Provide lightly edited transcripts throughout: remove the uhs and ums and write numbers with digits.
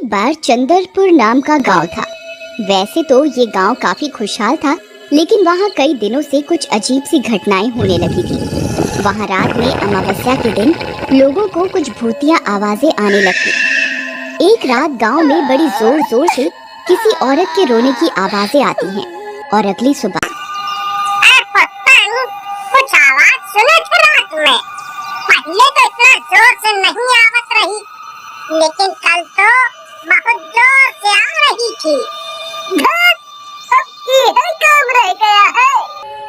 बार चंद्रपुर नाम का गांव था। वैसे तो ये गांव काफी खुशहाल था, लेकिन वहाँ कई दिनों से कुछ अजीब सी घटनाएं होने लगी थी। वहाँ रात में अमावस्या के दिन लोगों को कुछ भूतिया आवाजें आने लगती। एक रात गांव में बड़ी जोर जोर से किसी औरत के रोने की आवाजें आती हैं और अगली सुबह कुछ आवाज सुने थे रात में। पहले तो इतना जोर से नहीं आवत रही, लेकिन कल तो बहुत जोर से आ रही थी। अब काम रह गया है।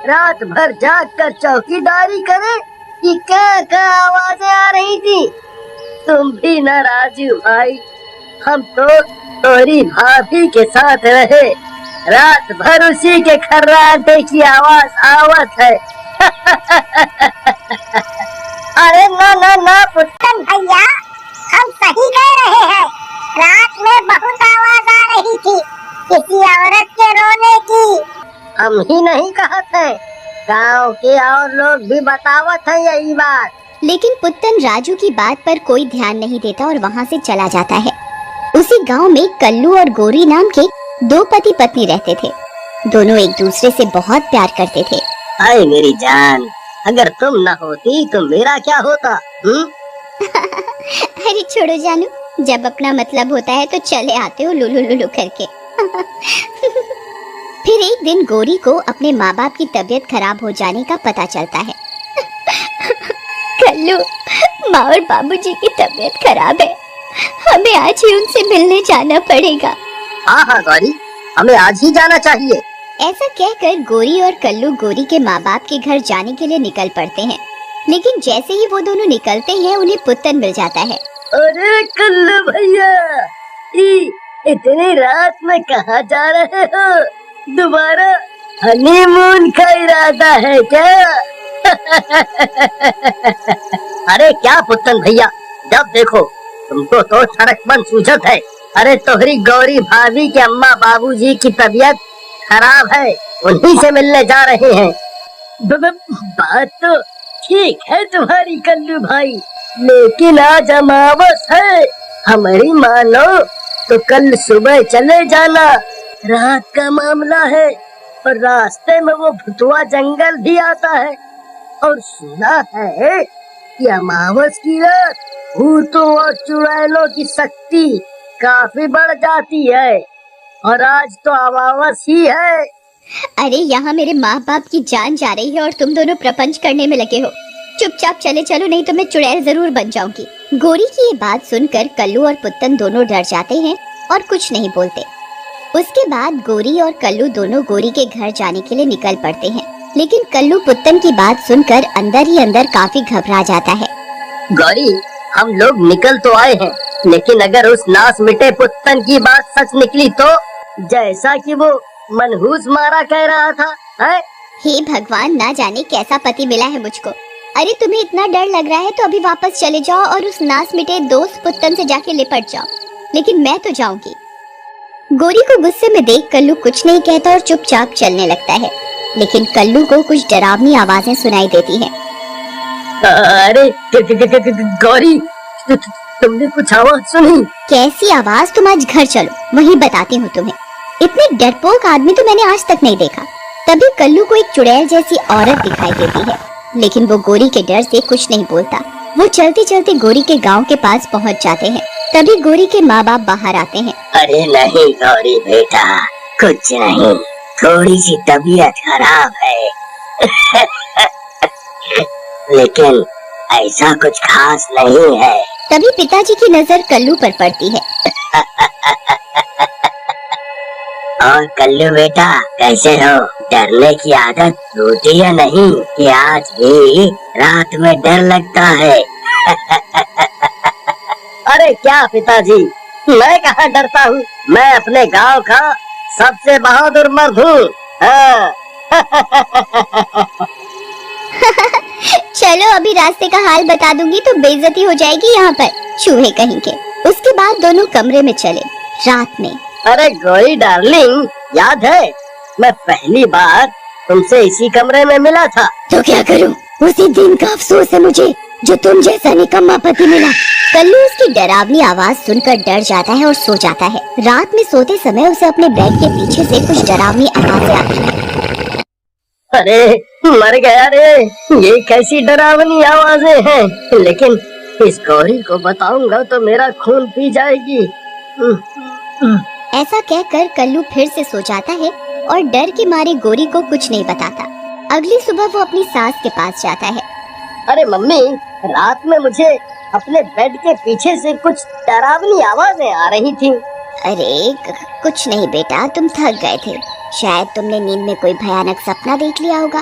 रात भर जाग कर चौकीदारी करे कि क्या आवाजें आ रही थी। तुम भी न राजू भाई, हम तो तोरी भाभी के साथ रहे, रात भर उसी के खर्राटे की आवाज आवत है। अरे ना ना ना पुत्तन भैया, हम सही कह रहे हैं। रात में बहुत आवाज आ रही थी, किसी औरत के रोने की। हम ही नहीं कहते, गांव के और लोग भी बतावत है यही बात। लेकिन पुत्तन राजू की बात पर कोई ध्यान नहीं देता और वहाँ से चला जाता है। उसी गांव में कल्लू और गोरी नाम के दो पति पत्नी रहते थे। दोनों एक दूसरे से बहुत प्यार करते थे। हाय मेरी जान, अगर तुम न होती तो मेरा क्या होता? अरे छोड़ो जानू, जब अपना मतलब होता है तो चले आते हो लुलु लुलु करके। फिर एक दिन गोरी को अपने माँ बाप की तबीयत खराब हो जाने का पता चलता है। कल्लू, माँ और बाबूजी की तबीयत खराब है, हमें आज ही उनसे मिलने जाना पड़ेगा। हाँ हाँ गौरी, हमें आज ही जाना चाहिए। ऐसा कहकर गोरी और कल्लू गोरी के माँ बाप के घर जाने के लिए निकल पड़ते हैं। लेकिन जैसे ही वो दोनों निकलते हैं उन्हें पुत्तन मिल जाता है। अरे कल्लू भैया, इतनी रात में कहाँ जा रहे हो? दोबारा हनीमून का इरादा है क्या? अरे क्या पुत्तन भैया, जब देखो तुमको तो सड़कपन सूझत है। अरे तोहरी गौरी भाभी के अम्मा बाबूजी की तबीयत खराब है, उन्हीं से मिलने जा रहे हैं। बात तो ठीक है तुम्हारी कल्लू भाई, लेकिन आज अमावस है। हमारी मानो तो कल सुबह चले जाना, रात का मामला है। और रास्ते में वो भुतवा जंगल भी आता है, और सुना है कि अमावस की रात भूतों और चुड़ैलों की शक्ति काफी बढ़ जाती है। और आज तो अमावस ही है। अरे यहाँ मेरे माँ बाप की जान जा रही है और तुम दोनों प्रपंच करने में लगे हो। चुपचाप चले चलो, नहीं तो मैं चुड़ैल जरूर बन जाऊंगी। गोरी की ये बात सुनकर कल्लू और पुत्तन दोनों डर जाते हैं और कुछ नहीं बोलते। उसके बाद गोरी और कल्लू दोनों गोरी के घर जाने के लिए निकल पड़ते हैं। लेकिन कल्लू पुत्तन की बात सुनकर अंदर ही अंदर काफी घबरा जाता है। गौरी, हम लोग निकल तो आए हैं, लेकिन अगर उस नास मिटे पुत्तन की बात सच निकली तो, जैसा कि वो मनहूस मारा कह रहा था, है? हे भगवान, ना जाने कैसा पति मिला है मुझको। अरे तुम्हें इतना डर लग रहा है तो अभी वापस चले जाओ और उस नास मिटे दोस्त पुत्तन से जाके लिपट जाओ, लेकिन मैं तो जाऊंगी। गोरी को गुस्से में देख कल्लू कुछ नहीं कहता और चुपचाप चलने लगता है। लेकिन कल्लू को कुछ डरावनी आवाजें सुनाई देती हैं। अरे गौरी, तुमने कुछ आवाज सुनी? कैसी आवाज? तुम आज घर चलो, वहीं बताती हूँ तुम्हें। इतने डरपोक आदमी तो मैंने आज तक नहीं देखा। तभी कल्लू को एक चुड़ैल जैसी औरत दिखाई देती है, लेकिन वो गोरी के डर से कुछ नहीं बोलता। वो चलते चलते गोरी के गांव के पास पहुंच जाते हैं। तभी गोरी के माँ बाप बाहर आते हैं। अरे नहीं गौरी बेटा, कुछ नहीं, थोड़ी सी तबीयत खराब है। लेकिन ऐसा कुछ खास नहीं है। तभी पिताजी की नजर कल्लू पर पड़ती है। और कल्लू बेटा, कैसे हो? डरने की आदत छूटी या नहीं कि आज भी रात में डर लगता है? अरे क्या पिताजी, मैं कहाँ डरता हूँ, मैं अपने गांव का सबसे बहादुर मर्द हूँ। हाँ। चलो अभी रास्ते का हाल बता दूंगी तो बेइज्जती हो जाएगी यहाँ पर, चूहे कहीं के। उसके बाद दोनों कमरे में चले रात में। अरे गौरी डार्लिंग, याद है मैं पहली बार तुमसे इसी कमरे में मिला था? तो क्या करूं, उसी दिन का अफसोस है मुझे। जो तुम जैसा निकम्मा पति मिला। कल्लू उसकी डरावनी आवाज सुनकर डर जाता है और सो जाता है। रात में सोते समय उसे अपने बेड के पीछे से कुछ डरावनी आवाजें आती हैं। अरे मर गया रे, ये कैसी डरावनी आवाजें हैं। लेकिन इस गौरी को बताऊंगा तो मेरा खून पी जाएगी। ऐसा कहकर कल्लू फिर से सो जाता है और डर के मारे गौरी को कुछ नहीं बताता। अगली सुबह वो अपनी सास के पास जाता है। अरे मम्मी, रात में मुझे अपने बेड के पीछे से कुछ डरावनी आवाजें आ रही थी। अरे कुछ नहीं बेटा, तुम थक गए थे, शायद तुमने नींद में कोई भयानक सपना देख लिया होगा,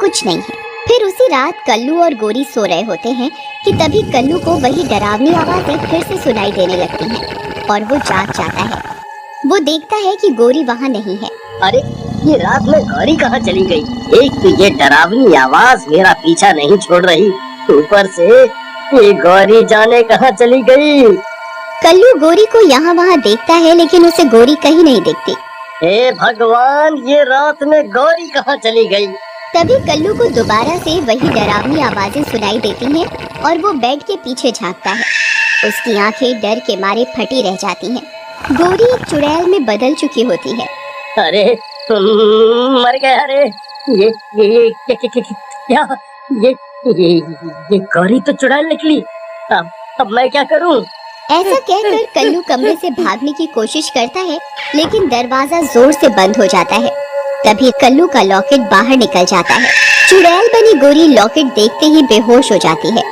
कुछ नहीं है। फिर उसी रात कल्लू और गौरी सो रहे होते हैं कि तभी कल्लू को वही डरावनी आवाजें फिर से सुनाई देने लगती हैं और वो जाग जाता है। वो देखता है कि गौरी वहाँ नहीं है। अरे ये रात में गौरी कहाँ चली गई? एक तो ये डरावनी आवाज मेरा पीछा नहीं छोड़ रही, ऊपर से ये गौरी जाने कहाँ चली गई। कल्लू गौरी को यहाँ वहाँ देखता है लेकिन उसे गौरी कहीं नहीं दिखती। हे भगवान, ये रात में गौरी कहाँ चली गई? तभी कल्लू को दोबारा से वही डरावनी आवाजें सुनाई देती हैं और वो बेड के पीछे झांकता है। उसकी आंखें डर के मारे फटी रह जाती हैं। गौरी एक चुड़ैल में बदल चुकी होती है। अरे मर गया रे, क्या ये गौरी तो चुड़ैल निकली। अब मैं क्या करूं? ऐसा कहकर कल्लू कमरे से भागने की कोशिश करता है लेकिन दरवाजा जोर से बंद हो जाता है। तभी कल्लू का लॉकेट बाहर निकल जाता है। चुड़ैल बनी गौरी लॉकेट देखते ही बेहोश हो जाती है।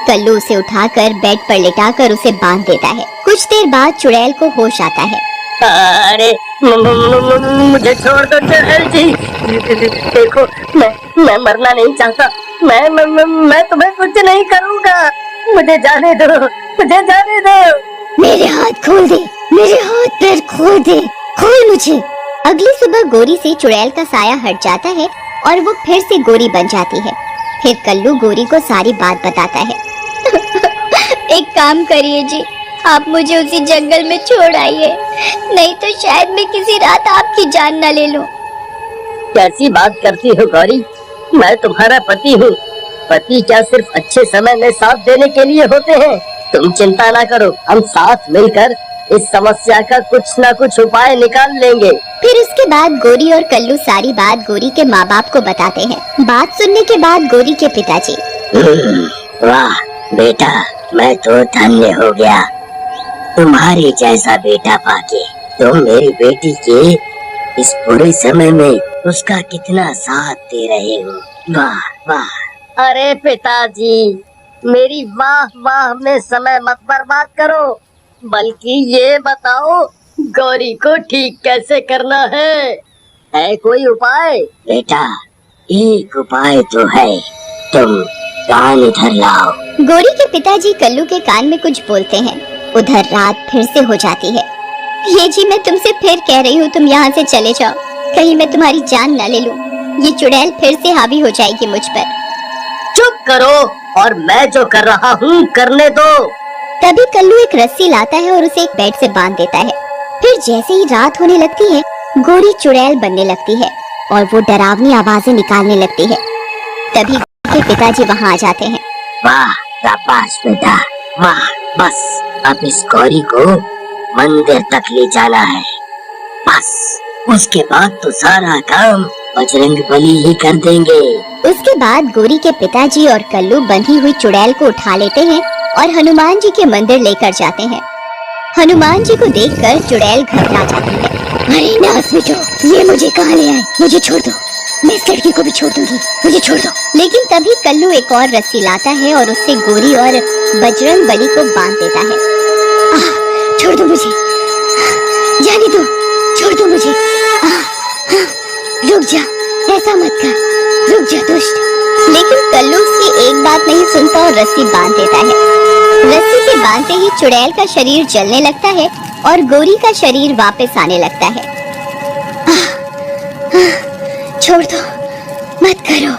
कल्लू उसे उठाकर बेड पर लिटाकर उसे बांध देता है। कुछ देर बाद चुड़ैल को होश आता है। अरे मुझे छोड़ दो चुड़ैल जी, देखो मैं मरना नहीं चाहता, मैं तुम्हें कुछ नहीं करूँगा, मुझे जाने दो, मुझे जाने दो। मेरे हाथ खोल दे, मेरे हाथ पैर खोल दे, खोल मुझे। अगली सुबह गौरी से चुड़ैल का साया हट जाता है और वो फिर से गौरी बन जाती है। फिर कल्लू गौरी को सारी बात बताता है। एक काम करिए जी, आप मुझे उसी जंगल में छोड़ आइए, नहीं तो शायद मैं किसी रात आपकी जान न ले लूं। कैसी बात करती हो गौरी, मैं तुम्हारा पति हूँ। पति क्या सिर्फ अच्छे समय में साथ देने के लिए होते हैं? तुम चिंता ना करो, हम साथ मिलकर इस समस्या का कुछ न कुछ उपाय निकाल लेंगे। फिर उसके बाद गौरी और कल्लू सारी बात गौरी के माँ बाप को बताते हैं। बात सुनने के बाद गौरी के पिताजी, वाह बेटा, मैं तो धन्य हो गया तुम्हारे जैसा बेटा पाके। तुम मेरी बेटी के इस बुरे समय में उसका कितना साथ दे रहे हो, वाह वाह। अरे पिताजी, मेरी वाह वाह में समय मत बर्बाद करो, बल्कि ये बताओ गौरी को ठीक कैसे करना है कोई उपाय? बेटा एक उपाय तो है, तुम कान इधर लाओ। गौरी के पिताजी कल्लू के कान में कुछ बोलते हैं। उधर रात फिर से हो जाती है। ये जी, मैं तुमसे फिर कह रही हूँ, तुम यहाँ से चले जाओ, कहीं मैं तुम्हारी जान न ले लूं। ये चुड़ैल फिर से हावी हो जाएगी मुझ पर। चुप करो और मैं जो कर रहा हूँ करने दो। तभी कल्लू एक रस्सी लाता है और उसे एक बेड से बांध देता है। फिर जैसे ही रात होने लगती है, गौरी चुड़ैल बनने लगती है और वो डरावनी आवाजें निकालने लगती है। तभी के पिताजी वहाँ आ जाते हैं। वाह शाबाश बेटा, वाह, बस अब इस गौरी को मंदिर तक ले जाना है, बस उसके बाद तो सारा काम बजरंगबली ही कर देंगे। उसके बाद गौरी के पिताजी और कल्लू बंधी हुई चुड़ैल को उठा लेते हैं और हनुमान जी के मंदिर लेकर जाते हैं। हनुमान जी को देखकर चुड़ैल घबरा जाती है। अरे नास बेटो, ये मुझे कहाँ ले आए, मुझे छोड़ दो, मैं इस लड़की को भी छोड़ दूंगी, मुझे छोड़ दो। लेकिन तभी कल्लू एक और रस्सी लाता है और उससे गौरी और बजरंगबली को बांध देता है। छोड़ दो मुझे, जाने दो, छोड़ दो मुझे। रुक जा, ऐसा मत कर, रुक जा दुष्ट। लेकिन कल्लू उसकी एक बात नहीं सुनता और रस्सी बांध देता है। रस्सी से बांधते ही चुड़ैल का शरीर जलने लगता है और गौरी का शरीर वापस आने लगता है। छोड़ दो, मत करो।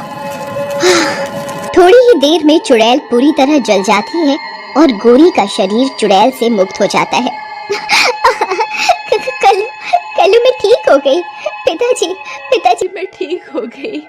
थोड़ी ही देर में चुड़ैल पूरी तरह जल जाती है और गौरी का शरीर चुड़ैल से मुक्त हो जाता है। कल्लू मैं ठीक हो गई, पिताजी मैं ठीक हो गई।